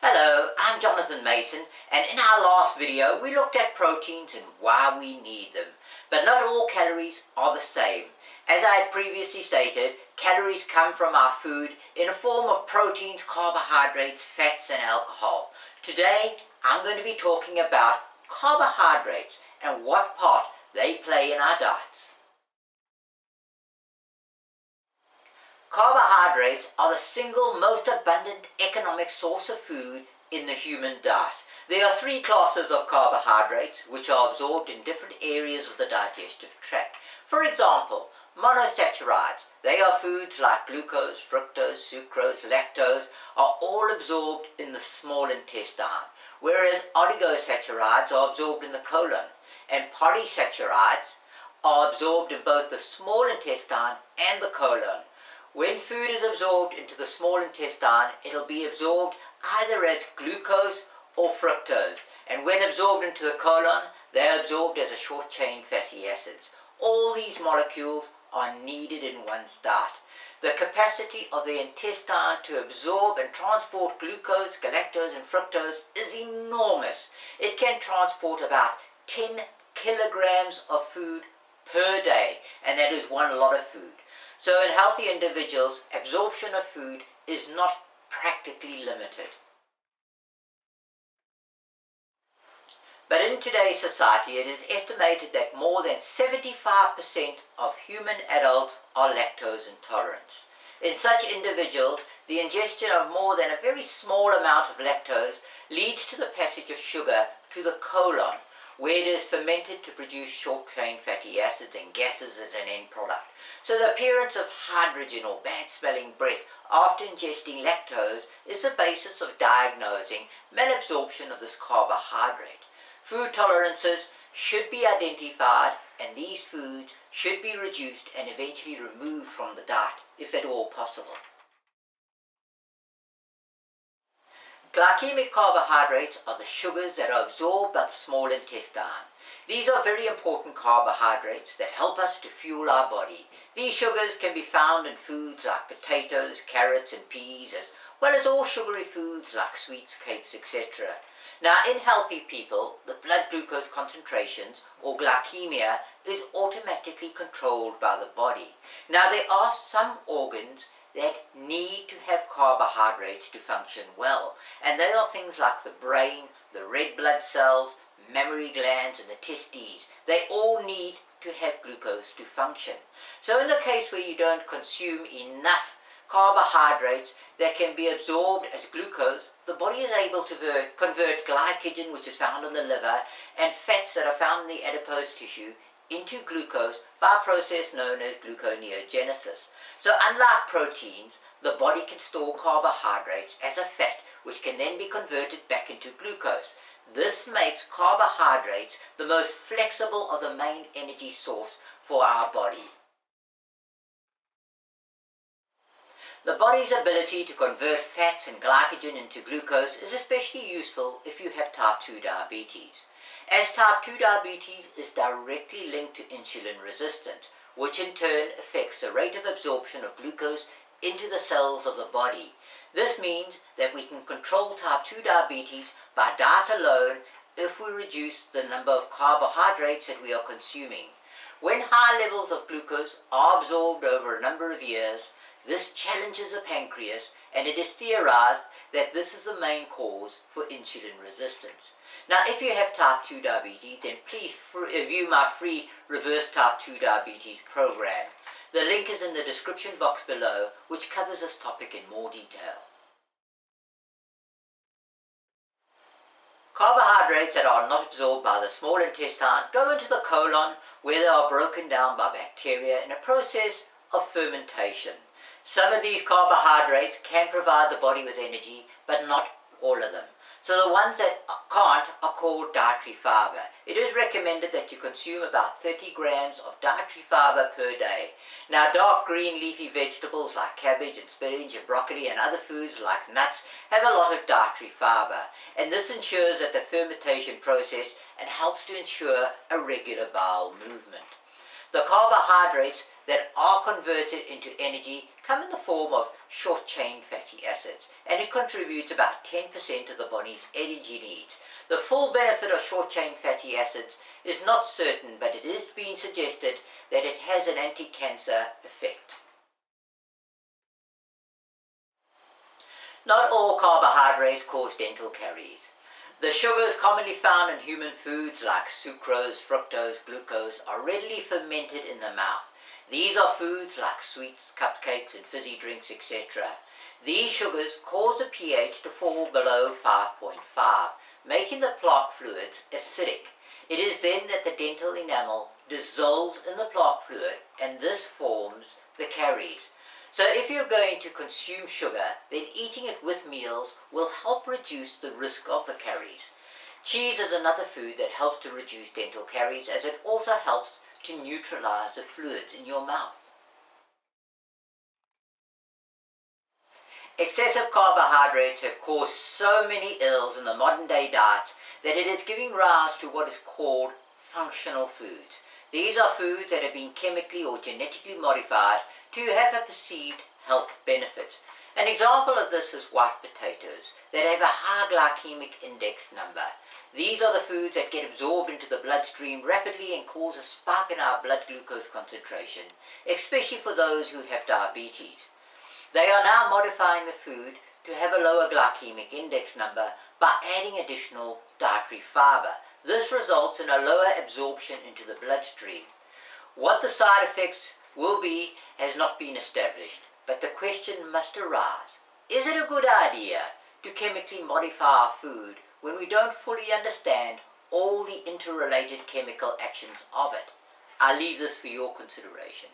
Hello, I'm Jonathan Mason, and in our last video we looked at proteins and why we need them. But not all calories are the same. As I had previously stated, calories come from our food in a form of proteins, carbohydrates, fats and alcohol. Today I'm going to be talking about carbohydrates and what part they play in our diets. Carbohydrates are the single most abundant economic source of food in the human diet. There are three classes of carbohydrates which are absorbed in different areas of the digestive tract. For example, monosaccharides, they are foods like glucose, fructose, sucrose, lactose, are all absorbed in the small intestine, whereas oligosaccharides are absorbed in the colon, and polysaccharides are absorbed in both the small intestine and the colon. When food is absorbed into the small intestine, it'll be absorbed either as glucose or fructose. And when absorbed into the colon, they're absorbed as a short-chain fatty acids. All these molecules are needed in one's diet. The capacity of the intestine to absorb and transport glucose, galactose and fructose is enormous. It can transport about 10 kilograms of food per day, and that is one lot of food. So in healthy individuals, absorption of food is not practically limited. But in today's society, it is estimated that more than 75% of human adults are lactose intolerant. In such individuals, the ingestion of more than a very small amount of lactose leads to the passage of sugar to the colon, where it is fermented to produce short-chain fatty acids and gases as an end product. So the appearance of hydrogen or bad-smelling breath after ingesting lactose is the basis of diagnosing malabsorption of this carbohydrate. Food tolerances should be identified, and these foods should be reduced and eventually removed from the diet, if at all possible. Glycemic carbohydrates are the sugars that are absorbed by the small intestine. These are very important carbohydrates that help us to fuel our body. These sugars can be found in foods like potatoes, carrots and peas, as well as all sugary foods like sweets, cakes, etc. Now, in healthy people, the blood glucose concentrations, or glycemia, is automatically controlled by the body. Now, there are some organs that need to have carbohydrates to function well, and they are things like the brain, the red blood cells, mammary glands and the testes. They all need to have glucose to function. So in the case where you don't consume enough carbohydrates that can be absorbed as glucose, the body is able to convert glycogen, which is found in the liver, and fats that are found in the adipose tissue into glucose by a process known as gluconeogenesis. So unlike proteins, the body can store carbohydrates as a fat, which can then be converted back into glucose. This makes carbohydrates the most flexible of the main energy source for our body. The body's ability to convert fats and glycogen into glucose is especially useful if you have type 2 diabetes, as type 2 diabetes is directly linked to insulin resistance, which in turn affects the rate of absorption of glucose into the cells of the body. This means that we can control type 2 diabetes by diet alone if we reduce the number of carbohydrates that we are consuming. When high levels of glucose are absorbed over a number of years, this challenges the pancreas, and it is theorized that this is the main cause for insulin resistance. Now, if you have type 2 diabetes, then please view my free reverse type 2 diabetes program. The link is in the description box below, which covers this topic in more detail. Carbohydrates that are not absorbed by the small intestine go into the colon, where they are broken down by bacteria in a process of fermentation. Some of these carbohydrates can provide the body with energy, but not all of them. So the ones that can't are called dietary fiber. It is recommended that you consume about 30 grams of dietary fiber per day. Now, dark green leafy vegetables like cabbage and spinach and broccoli and other foods like nuts have a lot of dietary fiber, and this ensures that the fermentation process and helps to ensure a regular bowel movement. The carbohydrates that are converted into energy come in the form of short-chain fatty acids, and it contributes about 10% of the body's energy needs. The full benefit of short-chain fatty acids is not certain, but it is being suggested that it has an anti-cancer effect. Not all carbohydrates cause dental caries. The sugars commonly found in human foods like sucrose, fructose, glucose are readily fermented in the mouth. These are foods like sweets, cupcakes and fizzy drinks, etc. These sugars cause the pH to fall below 5.5, making the plaque fluids acidic. It is then that the dental enamel dissolves in the plaque fluid, and this forms the caries. So if you're going to consume sugar, then eating it with meals will help reduce the risk of the caries. Cheese is another food that helps to reduce dental caries, as it also helps to neutralize the fluids in your mouth. Excessive carbohydrates have caused so many ills in the modern day diet that it is giving rise to what is called functional foods. These are foods that have been chemically or genetically modified to have a perceived health benefit. An example of this is white potatoes that have a high glycemic index number. These are the foods that get absorbed into the bloodstream rapidly and cause a spike in our blood glucose concentration, especially for those who have diabetes. They are now modifying the food to have a lower glycemic index number by adding additional dietary fiber. This results in a lower absorption into the bloodstream. What the side effects will be has not been established, but the question must arise: is it a good idea to chemically modify our food when we don't fully understand all the interrelated chemical actions of it? I leave this for your consideration.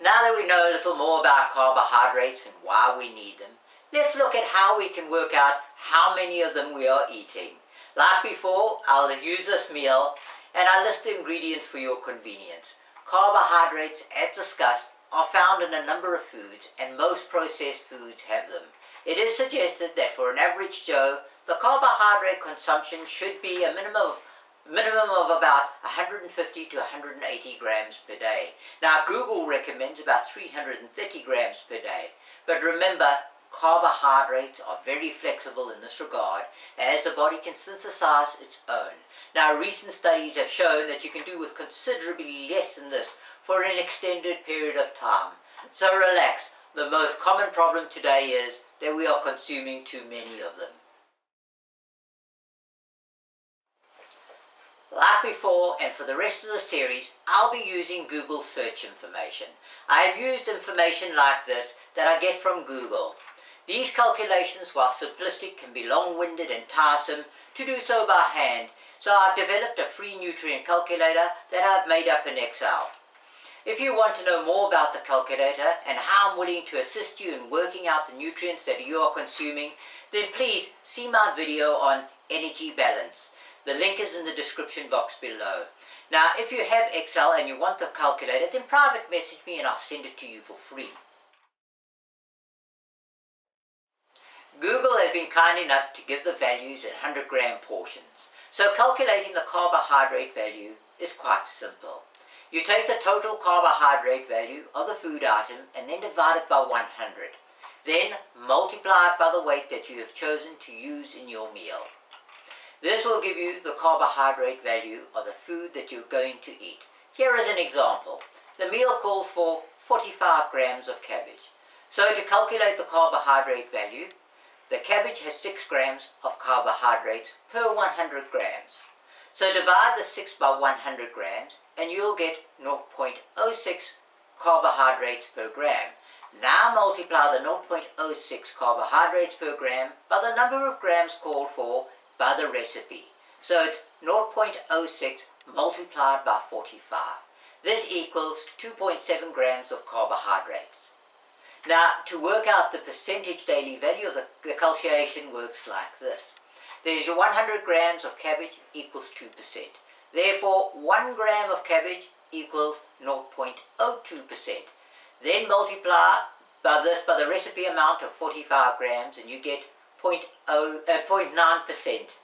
Now that we know a little more about carbohydrates and why we need them, let's look at how we can work out how many of them we are eating. Like before, I'll use this meal and I'll list the ingredients for your convenience. Carbohydrates, as discussed, are found in a number of foods, and most processed foods have them. It is suggested that for an average Joe, the carbohydrate consumption should be a minimum of about 150 to 180 grams per day. Now, Google recommends about 330 grams per day, but remember, carbohydrates are very flexible in this regard, as the body can synthesize its own. Now, recent studies have shown that you can do with considerably less than this for an extended period of time. So relax. The most common problem today is that we are consuming too many of them. Like before, and for the rest of the series, I'll be using Google search information. I have used information like this that I get from Google. These calculations, while simplistic, can be long-winded and tiresome to do so by hand, so I've developed a free nutrient calculator that I've made up in Excel. If you want to know more about the calculator and how I'm willing to assist you in working out the nutrients that you are consuming, then please see my video on energy balance. The link is in the description box below. Now, if you have Excel and you want the calculator, then private message me and I'll send it to you for free. Google has been kind enough to give the values in 100-gram portions. So calculating the carbohydrate value is quite simple. You take the total carbohydrate value of the food item and then divide it by 100. Then multiply it by the weight that you have chosen to use in your meal. This will give you the carbohydrate value of the food that you're going to eat. Here is an example. The meal calls for 45 grams of cabbage. So to calculate the carbohydrate value, the cabbage has 6 grams of carbohydrates per 100 grams. So divide the 6 by 100 grams and you'll get 0.06 carbohydrates per gram. Now multiply the 0.06 carbohydrates per gram by the number of grams called for by the recipe. So it's 0.06 multiplied by 45. This equals 2.7 grams of carbohydrates. Now, to work out the percentage daily value of the calculation works like this. There's your 100 grams of cabbage equals 2%. Therefore, 1 gram of cabbage equals 0.02%. Then multiply by the recipe amount of 45 grams and you get 0.9%.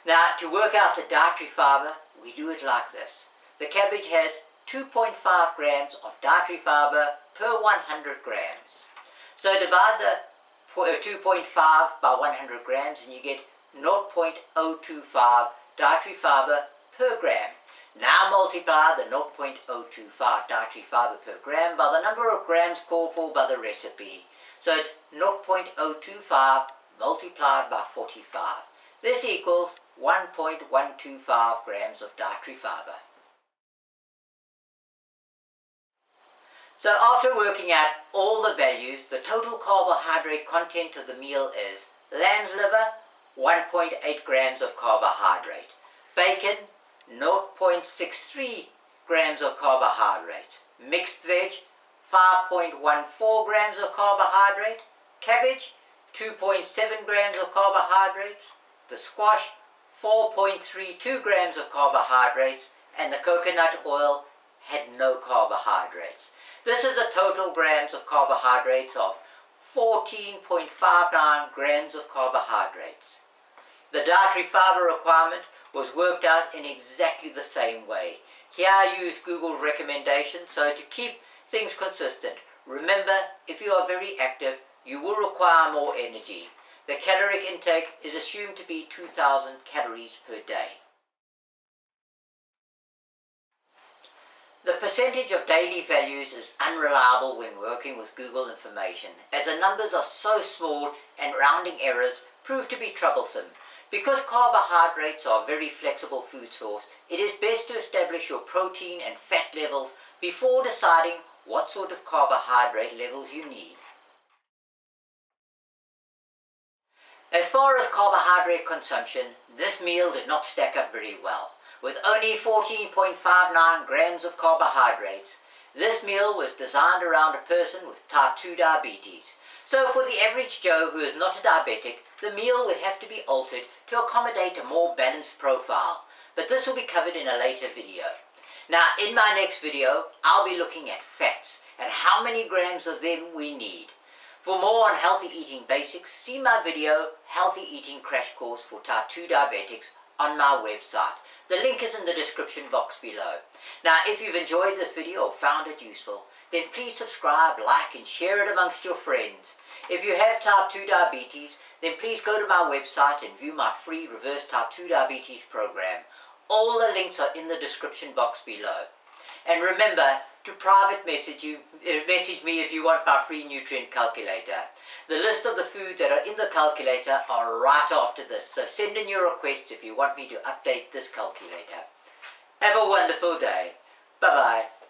Now, to work out the dietary fiber, we do it like this. The cabbage has 2.5 grams of dietary fiber per 100 grams. So divide the 2.5 by 100 grams and you get 0.025 dietary fiber per gram. Now multiply the 0.025 dietary fiber per gram by the number of grams called for by the recipe. So it's 0.025 multiplied by 45. This equals 1.125 grams of dietary fiber. So after working out all the values, the total carbohydrate content of the meal is lamb's liver, 1.8 grams of carbohydrate, bacon, 0.63 grams of carbohydrate, mixed veg, 5.14 grams of carbohydrate, cabbage, 2.7 grams of carbohydrates, the squash, 4.32 grams of carbohydrates, and the coconut oil had no carbohydrates. This is a total grams of carbohydrates of 14.59 grams of carbohydrates. The dietary fiber requirement was worked out in exactly the same way. Here I use Google's recommendations, so to keep things consistent, remember, if you are very active, you will require more energy. The caloric intake is assumed to be 2,000 calories per day. The percentage of daily values is unreliable when working with Google information, as the numbers are so small and rounding errors prove to be troublesome. Because carbohydrates are a very flexible food source, it is best to establish your protein and fat levels before deciding what sort of carbohydrate levels you need. As far as carbohydrate consumption, this meal did not stack up very well. With only 14.59 grams of carbohydrates, this meal was designed around a person with type 2 diabetes. So for the average Joe who is not a diabetic, the meal would have to be altered to accommodate a more balanced profile. But this will be covered in a later video. Now in my next video, I'll be looking at fats and how many grams of them we need. For more on healthy eating basics, see my video, Healthy Eating Crash Course for Type 2 Diabetics, on my website. The link is in the description box below. Now, if you've enjoyed this video or found it useful, then please subscribe, like, and share it amongst your friends. If you have Type 2 diabetes, then please go to my website and view my free Reverse Type 2 Diabetes program. All the links are in the description box below. And remember to private message me if you want my free nutrient calculator. The list of the foods that are in the calculator are right after this, so send in your requests if you want me to update this calculator. Have a wonderful day. Bye-bye.